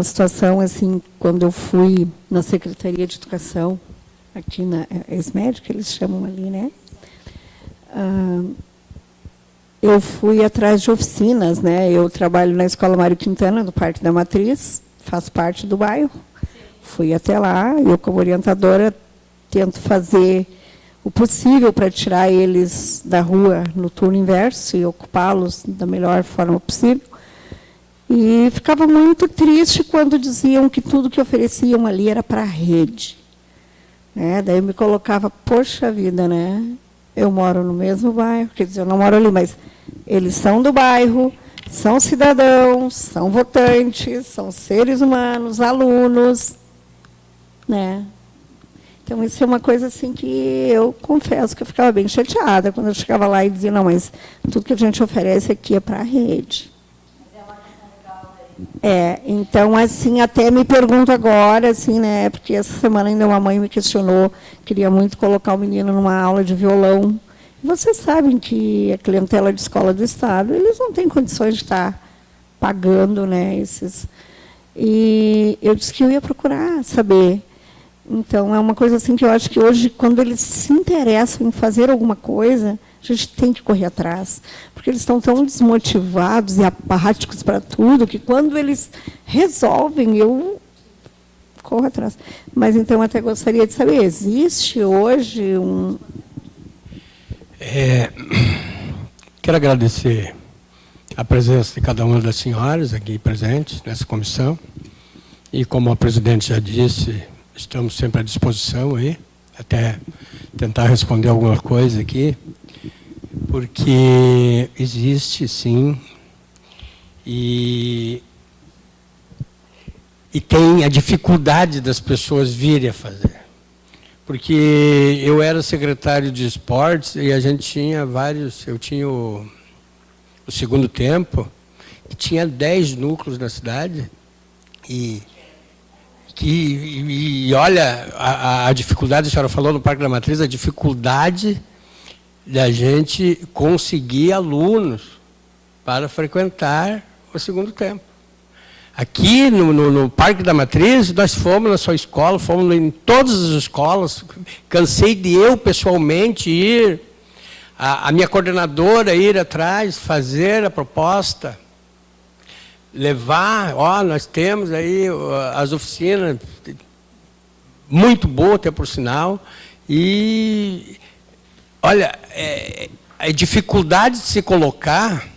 situação, assim, quando eu fui na Secretaria de Educação, aqui na ESMED, que eles chamam ali, né? Eu fui atrás de oficinas, né? Eu trabalho na Escola Mário Quintana, do Parque da Matriz, faço parte do bairro. Fui até lá, eu, como orientadora, tento fazer o possível para tirar eles da rua no turno inverso e ocupá-los da melhor forma possível. E ficava muito triste quando diziam que tudo que ofereciam ali era para a rede. Né? Daí eu me colocava, poxa vida, né? Eu moro no mesmo bairro, quer dizer, eu não moro ali, mas eles são do bairro, são cidadãos, são votantes, são seres humanos, alunos. Né? Então, isso é uma coisa assim que eu confesso que eu ficava bem chateada quando eu chegava lá e dizia, não, mas tudo que a gente oferece aqui é para a rede. Então, assim, até me pergunto agora, assim, né, porque essa semana ainda uma mãe me questionou, queria muito colocar o menino numa aula de violão. E vocês sabem que a clientela de escola do Estado, eles não têm condições de estar pagando, né, esses... E eu disse que eu ia procurar saber. Então, é uma coisa assim que eu acho que hoje, quando eles se interessam em fazer alguma coisa, a gente tem que correr atrás, porque eles estão tão desmotivados e apáticos para tudo, que quando eles resolvem, eu corro atrás. Mas, então, até gostaria de saber, existe hoje um... Quero agradecer a presença de cada uma das senhoras aqui presentes nessa comissão, e, como a presidente já disse, estamos sempre à disposição aí, até tentar responder alguma coisa aqui, porque existe, sim, e tem a dificuldade das pessoas virem a fazer. Porque eu era secretário de esportes e a gente tinha vários, eu tinha o segundo tempo, que tinha 10 núcleos na cidade, e olha, a dificuldade, a senhora falou no Parque da Matriz, a dificuldade da gente conseguir alunos para frequentar o segundo tempo. Aqui no Parque da Matriz, nós fomos na sua escola, fomos em todas as escolas, cansei de eu pessoalmente ir, a minha coordenadora ir atrás, fazer a proposta, levar, nós temos aí as oficinas, muito boa até por sinal, e olha, a dificuldade de se colocar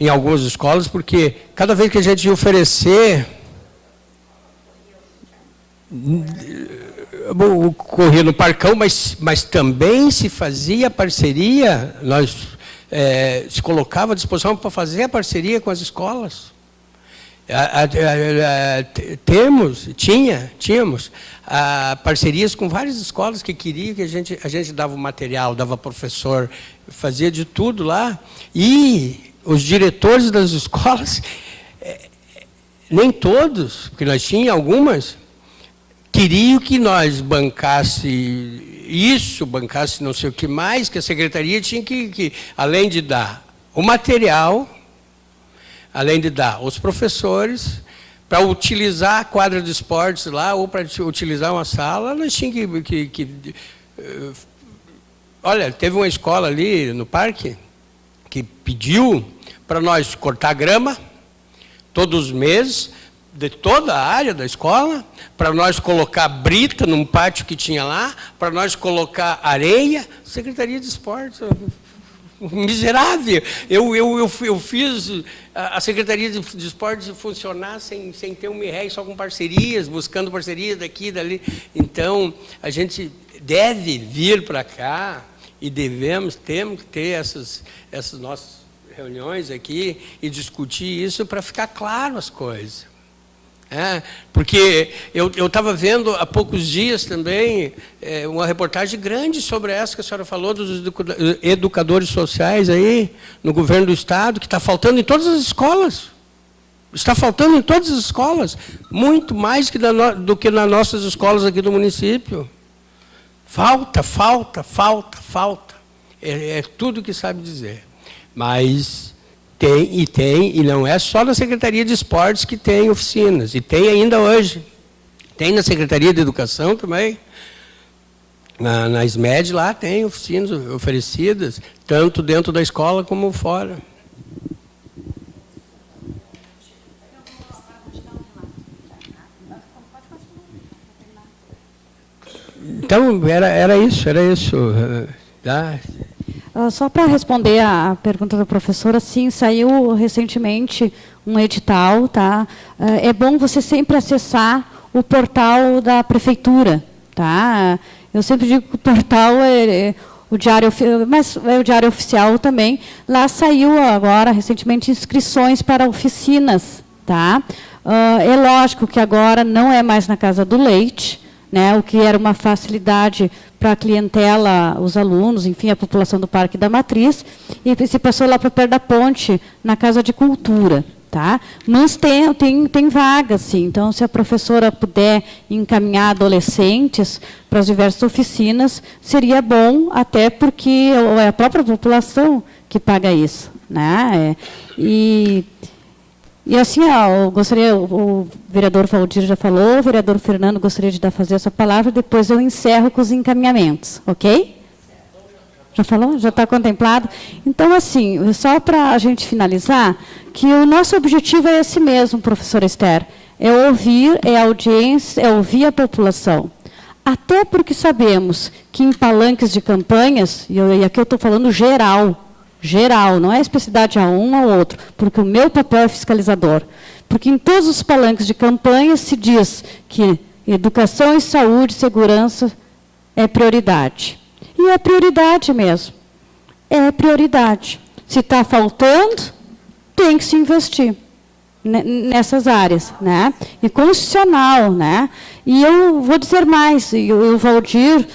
em algumas escolas, porque cada vez que a gente ia oferecer, corria no Parcão, mas também se fazia parceria, nós se colocava à disposição para fazer a parceria com as escolas. Tínhamos parcerias com várias escolas que queriam que a gente dava o material, dava professor, fazia de tudo lá. E os diretores das escolas, nem todos, porque nós tínhamos algumas, queriam que nós bancasse isso, bancasse não sei o que mais, que a secretaria tinha que além de dar o material, além de dar os professores, para utilizar a quadra de esportes lá, ou para utilizar uma sala, nós tínhamos que olha, teve uma escola ali no parque que pediu para nós cortar grama todos os meses, de toda a área da escola, para nós colocar brita num pátio que tinha lá, para nós colocar areia. Secretaria de Esportes, miserável. Eu fiz a Secretaria de Esportes funcionar sem ter um MREG, só com parcerias, buscando parcerias daqui e dali. Então, a gente deve vir para cá e temos que ter essas nossas reuniões aqui e discutir isso para ficar claro as coisas. Porque eu estava vendo há poucos dias também uma reportagem grande sobre essa que a senhora falou, dos educadores sociais aí, no governo do Estado, que está faltando em todas as escolas. Está faltando em todas as escolas, muito mais do que nas nossas escolas aqui do município. Falta. É tudo que sabe dizer. Mas tem, e não é só na Secretaria de Esportes que tem oficinas, e tem ainda hoje. Tem na Secretaria de Educação também. Na SMED lá tem oficinas oferecidas, tanto dentro da escola como fora. Então, era isso. Tá? Só para responder a pergunta da professora, sim, saiu recentemente um edital, tá? É bom você sempre acessar o portal da prefeitura, tá? Eu sempre digo que o portal o diário, mas é o diário oficial também. Lá saiu agora recentemente inscrições para oficinas, tá? É lógico que agora não é mais na Casa do Leite, né? O que era uma facilidade para a clientela, os alunos, enfim, a população do Parque da Matriz, e se passou lá para perto da ponte, na Casa de Cultura. Tá? Mas tem vaga, sim. Então, se a professora puder encaminhar adolescentes para as diversas oficinas, seria bom, até porque é a própria população que paga isso. Né? E assim, eu gostaria, o vereador Valdir já falou, o vereador Fernando gostaria de fazer essa palavra, depois eu encerro com os encaminhamentos, ok? Já falou? Já está contemplado? Então, assim, só para a gente finalizar, que o nosso objetivo é esse mesmo, professora Esther, é ouvir, é audiência, é ouvir a população. Até porque sabemos que em palanques de campanhas, e aqui eu estou falando geral, não é especificidade a um ou outro, porque o meu papel é fiscalizador. Porque em todos os palanques de campanha se diz que educação e saúde, segurança é prioridade. E é prioridade mesmo. É prioridade. Se está faltando, tem que se investir nessas áreas, né? E constitucional, né? E eu vou dizer mais, e o Valdir,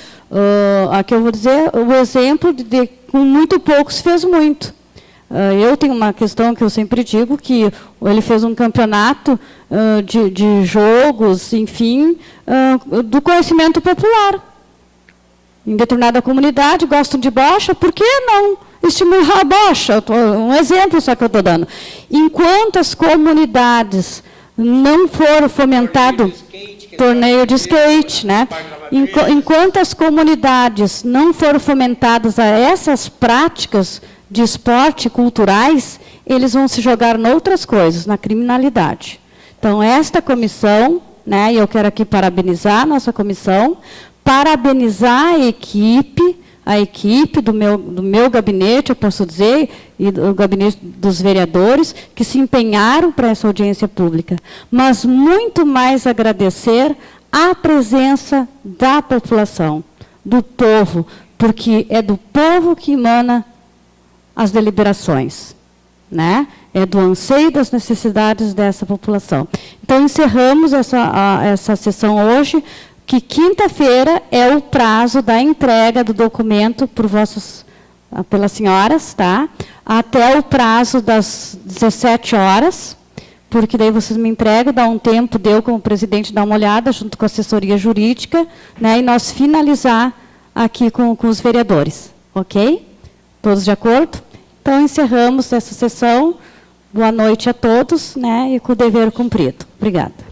aqui eu vou dizer o exemplo de com muito pouco se fez muito. Eu tenho uma questão que eu sempre digo, que ele fez um campeonato de jogos, enfim, do conhecimento popular. Em determinada comunidade, gostam de bocha, por que não estimular a bocha? Um exemplo só que eu estou dando. Enquanto as comunidades não for fomentado torneio de skate, né? Enquanto as comunidades não forem fomentadas a essas práticas de esporte culturais, eles vão se jogar em outras coisas, na criminalidade. Então, esta comissão, né, e eu quero aqui parabenizar a nossa comissão, parabenizar a equipe, a equipe do meu gabinete, eu posso dizer, e do gabinete dos vereadores, que se empenharam para essa audiência pública. Mas muito mais agradecer a presença da população, do povo, porque é do povo que emana as deliberações, né? É do anseio das necessidades dessa população. Então, encerramos essa sessão hoje, que quinta-feira é o prazo da entrega do documento pelas senhoras, tá? Até o prazo das 17 horas, porque daí vocês me entregam, dá um tempo, eu como presidente dar uma olhada, junto com a assessoria jurídica, né? E nós finalizar aqui com os vereadores, ok? Todos de acordo? Então, encerramos essa sessão. Boa noite a todos, né, e com o dever cumprido. Obrigada.